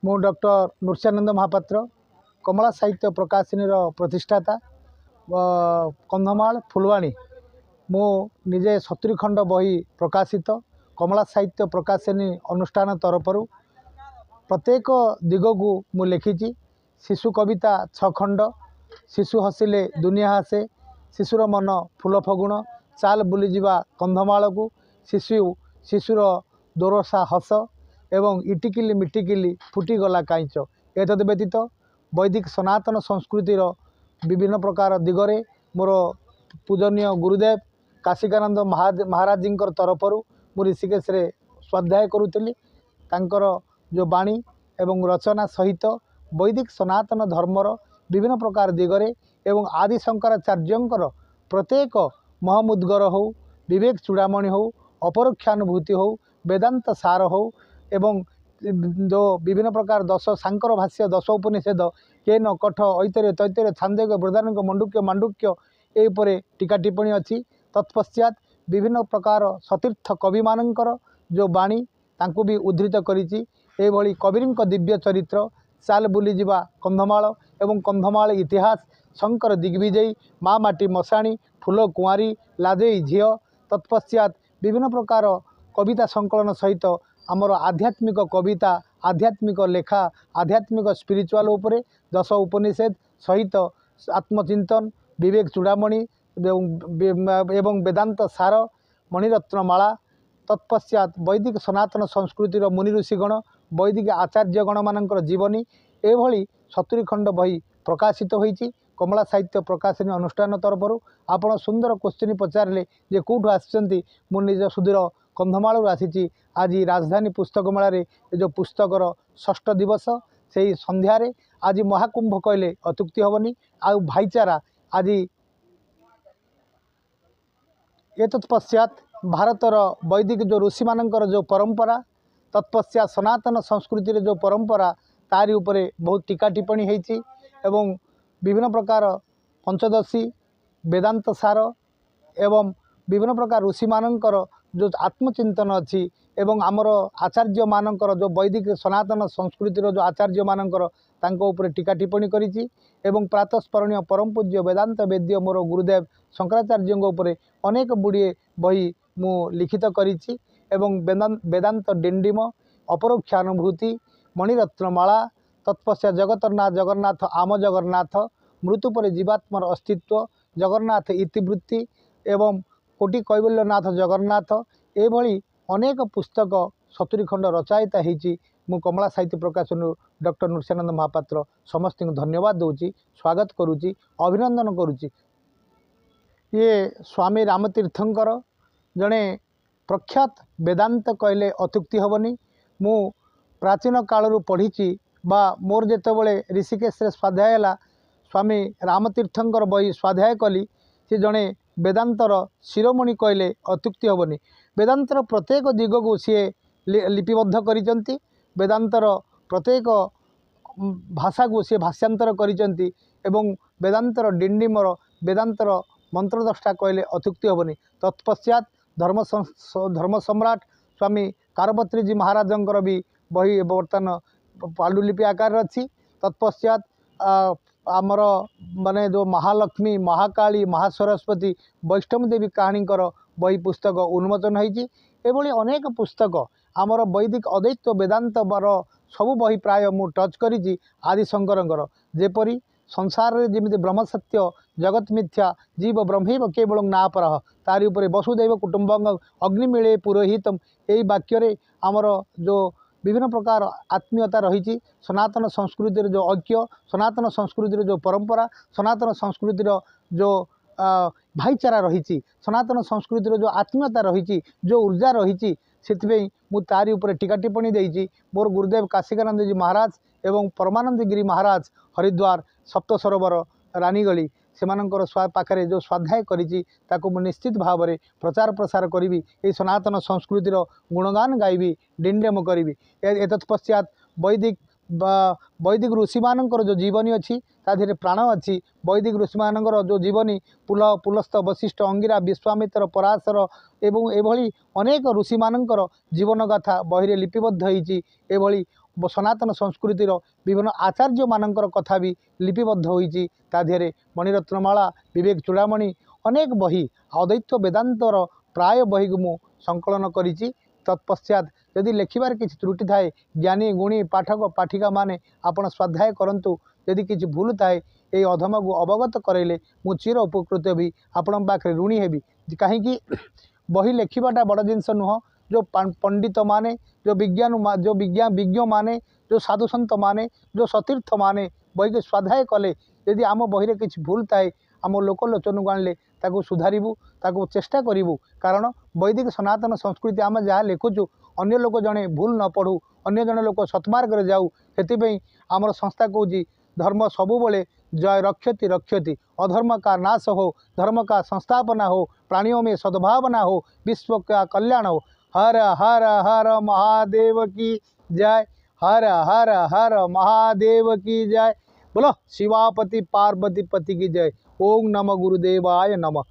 मु डॉक्टर नृसिंहानंद महापात्र कमला साहित्य प्रकाशनी प्रतिष्ठाता कंधमाल फुलवाणी मु निजे 70 खंड बही प्रकाशित कमला साहित्य प्रकाशनी अनुष्ठान तरफ प्रत्येक दिग को मु लिखी शिशु कविता 6 खंड शिशु हसिले दुनिया हासे शिशुर मन फूल फगुण चाल बुलीजा कंधमाल को शिशुर दोरसा हस एवं इटिकिली मिटिकिली फुटीगला काईच एतद व्यतीत वैदिक सनातन संस्कृतिर विभिन्न प्रकार दिगरे मोर पूजनीय गुरुदेव काशिकानंद महाराज जी तरफर मु ऋषिकेश रे स्वाध्याय करुली तांकर जो बाणी एवं रचना सहित वैदिक सनातन धर्मर विभिन्न प्रकार दिगरे एवं आदि शंकराचार्यंकर प्रत्येक महमुद्गर हो विवेक चूड़ामणि हो अपरोक्षानुभूति हो वेदांत सार हो एवं जो विभिन्न प्रकार 10 शांकर भाष्य 10 उपनिषेद केन कठ ऐतर्य तैतर्य छांदोग्य बृहदारण्यक मंडूक्य मांडुक्य एपरे टीका टिप्पणी अच्छी तत्पश्चात विभिन्न प्रकार सतीर्थ कवि मानकर जो बाणी तांकु भी उद्धृत करिछि एभली कविरଙ୍କ दिव्य चरित्र चाल बुलीजा कंधमाल एवं कंधमाल इतिहास शंकर दिग्विजयी माँ माटी मशाणी फूल कुआरी लादेई झियो तत्पश्चात विभिन्न प्रकार कविता संकलन सहित आमर आध्यात्मिक कविता आध्यात्मिक लेखा आध्यात्मिक स्पिरिचुआल उपरे 10 उपनिषेद सहित आत्मचिंतन विवेक चूड़ामणि एवं वेदांत सार मणिरत्नमाला तत्पश्चात वैदिक सनातन संस्कृतिर मुनि ऋषिगण वैदिक आचार्यगण मानकर जीवनी एभली 70 खंड बही प्रकाशित होईची कमला साहित्य प्रकाशनी अनुष्ठान तरफर आपण सुंदर क्वेश्चन पचारे जे कौटू आसचंती मु निज सुदूर कंधमाल आसी आज राजधानी पुस्तक मेल जो पुस्तकर 6ठ दिवस से संध्यारे आज महाकुंभ कहले अत्युक्ति हेनी आ भाईचारा आज तत्पश्चात भारतर वैदिक जो ऋषि मानकर जो परंपरा तत्पश्चात सनातन संस्कृति जो परंपरा तारी उपरे बहुत टीका टिप्पणी होती एवं विभिन्न प्रकार पंचदशी वेदांत सार एवं विभिन्न प्रकार ऋषि मानकर जो आत्मचिंतन अच्छी एवं आमर आचार्य मानकर जो वैदिक सनातन संस्कृतिर जो आचार्य मानकर तांको उपरे टीका टिप्पणी करिछि एवं प्रातस्मरणीय परम पूज्य वेदांत वेद्य मोर गुरुदेव शंकराचार्य उपरे अनेक गुड़िए बही मु लिखित करिछि एवं वेदांत डिंडिम अपरोक्षानुभूति मणिरत्नमाला तत्पश्चात जगतरनाथ जगन्नाथ आम जगन्नाथ मृत्यु पर जीवात्मर अस्तित्व जगन्नाथ इतिवृत्ति एवं कोटि कैवल्यनाथ जगन्नाथ एभली अनेक पुस्तक 70 खंड रचयिता होती मु कमला साहित्य प्रकाशन डॉक्टर नृसिंहानंद महापात्र समस्त धन्यवाद दूची स्वागत करुच्ची अभिनंदन करुच्ची। ये स्वामी रामतीर्थंकर जड़े प्रख्यात वेदांत कहले अत्युक्ति हेनी मु प्राचीन कालरू पढ़ी बा मोर जेतबले ऋषिकेश रे स्वाध्याय है स्वामी रामतीर्थंकर बही स्वाध्याय कली सी जड़े वेदांतर शिरोमणि कहले अत्युक्ति हेनी वेदांतर प्रत्येक दिग को सी लिपिबद्ध करिसेंती वेदांतर प्रत्येक भाषा को सी भाष्यांतर करिसेंती एवं वेदांतर डिंडिमर वेदांतर मंत्रद्रष्टा कहले अत्युक्ति हेनी तत्पश्चात धर्म सम्राट स्वामी कारपत्री जी महाराजंकर भी बही बर्तमान पांडुलिपि आकार अच्छी तत्पश्चात आमर माने जो महालक्ष्मी महाकाली महासरस्वती वैष्णव देवी कहानीकर बही पुस्तक उन्मोचन होती एभली अनेक पुस्तक आमर वैदिक अद्वैत वेदांत सबु बही प्राय मु टच करी आदिशंकर जेपरी संसार रे जमी ब्रह्म सत्य जगत मिथ्या जीव ब्रह्मैव केवल नापर तारी उपरे वसुदैव कुटुंबं अग्निमिले पुरोहितम यही वाक्य आमर जो विभिन्न प्रकार आत्मीयता रही सनातन संस्कृतिर जो ऐक्य सनातन संस्कृतिर जो परंपरा सनातन संस्कृतिर जो भाईचारा रही सनातन संस्कृतिर जो आत्मीयता रही जो ऊर्जा रही से मु तारी उपरे टीका टिप्पणी देइछि मोर गुरुदेव काशिकानंद जी महाराज एवं परमानंद गिरी महाराज हरिद्वार सप्त सरोवर रानीगली सेमानंकर पाखरे जो स्वाध्याय करिछि ताको मु निश्चित भाव में प्रचार प्रसार करी ये सनातन संस्कृतिर गुणगान गाइबी डिंडेम करी एतत्पश्चात वैदिक ऋषि मानकर जो जीवनी अच्छी ताधीरे प्राण अच्छी वैदिक ऋषि मानकर जो जीवनी पुलस्थ वशिष्ठ अंगिरा विश्वामित्र पराशर एवं एभली अनेक ऋषि मानकर जीवन गाथा बहिरे लिपिबद्ध होती एभली सनातन संस्कृतिर विभिन्न आचार्य मानकर कथा भी लिपिबद्ध होईची ता देहरे मणिरत्नमाला विवेक चूड़ामणि अनेक बही अद्वैत वेदांतर प्राय बही को मु संकलन करिची। तत्पश्चात यदि लेखिबार किसी त्रुटि थाए ज्ञानी गुणी पाठक पाठिका माने आपण स्वाध्याय करंतु यदि किसी भूल थाए ये अधम को अवगत करैले मु चिर उपकृत भी आपण पाखे ऋणी हेबी कहीं बही लेखिबाटा बड़ जिनस नुह। जो पंडित माने जो विज्ञ माने जो साधु संत माने जो सतीर्थ माने बही के स्वाध्याय कले यदि आम बही किसी भूल थाए आम लोकलोचन को आनले ताकू सुधारिबू ताकू चेष्टा करिबू कारण वैदिक सनातन संस्कृति आम जहाँ लिखुचु अन्य लोक जड़े भूल न पढ़ू अन्य जड़े लोक सत्मार्ग जाऊ से आमर संस्था कहूँ धर्म सबुबले जय रक्षति रक्षति अधर्म का नाश हो धर्म का संस्थापना हो प्राणियों में सद्भावना हो विश्व का कल्याण हो। हर हर हर महादेव की जय। हर हर हर महादेव की जय। बोलो शिवापति पार्वती पति की जय। ओम नमः गुरुदेवाय नमः।